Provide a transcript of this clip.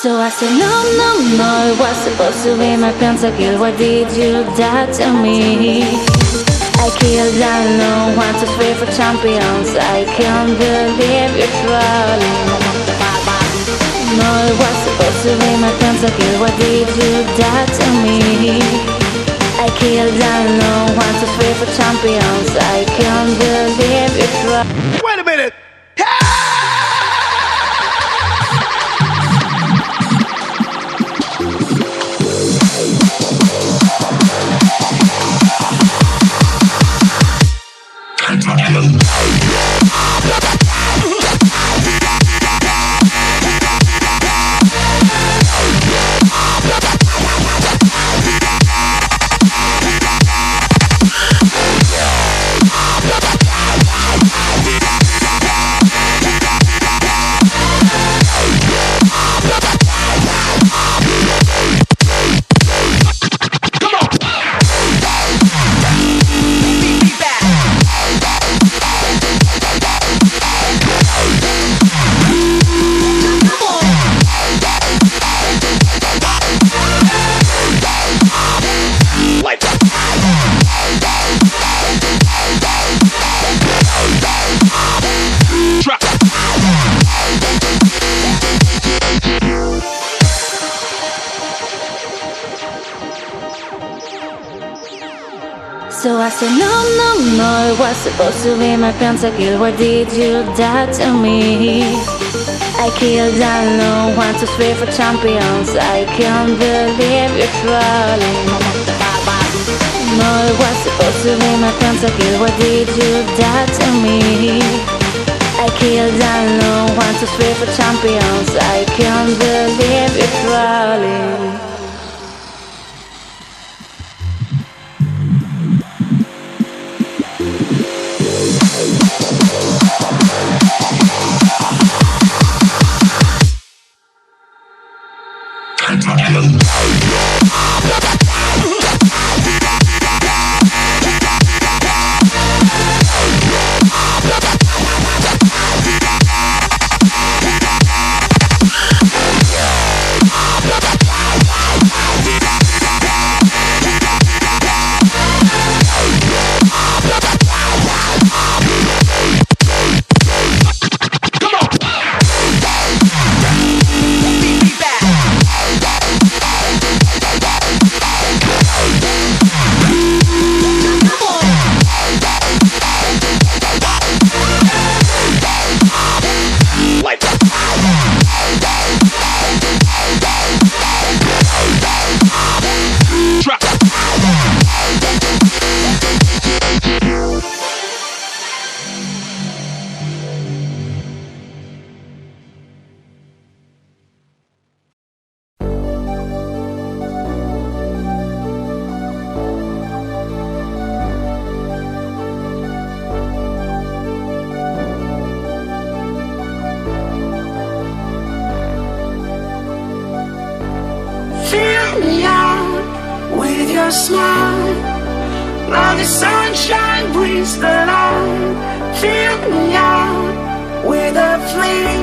So I said no, no, no, it was supposed to be my pentakill. Why did you die to me? I killed no 1, 2, 3 for champions. I can't believe you're trolling. No, it was supposed to be my pentakill. Why did you die to me? I killed no 1, 2, 3 for champions. I can't believe you're trolling. Wait a minute! So I said no, no, no, it was supposed to be my pentakill. Why did you die to me? I killed no 1, 2, 3 for champions. I can't believe you're trolling. No, it was supposed to be my pentakill. Why did you die to me? I killed no 1, 2, 3 for champions. I can't believe you're trolling. Fill me out with your smile. Now the sunshine brings the light. Fill me out with a flame.